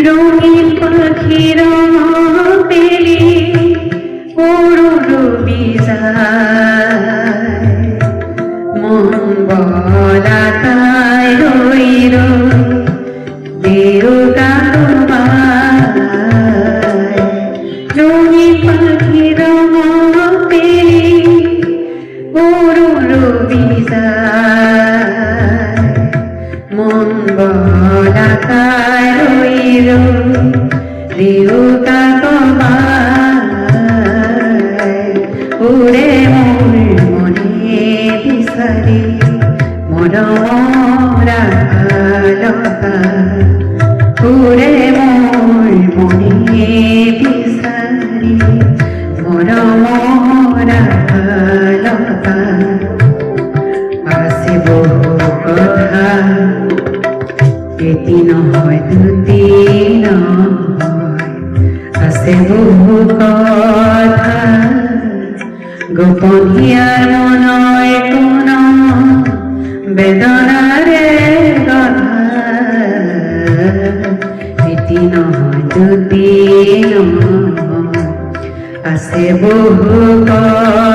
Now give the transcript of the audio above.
রঙিন পাখির পেলে রবি যায় মন বলা তাই রইল দেউতা তোমায় রঙিন পাখির পেলে রবি যায় মন বলা তাই রইল দেউতা তোমায় উড়ে মোর মনে বিসারি মনোরা লতা উড়ে মোর মনে বিসারি মনোরা লতা আসে বহু কথা এটি নহয় দুটি নহয় আছে বহু কথা গোপন হিয়ার মনয় কোন বেদনারে কথা এটি নহয় দুটি নহয় আছে বহু কথা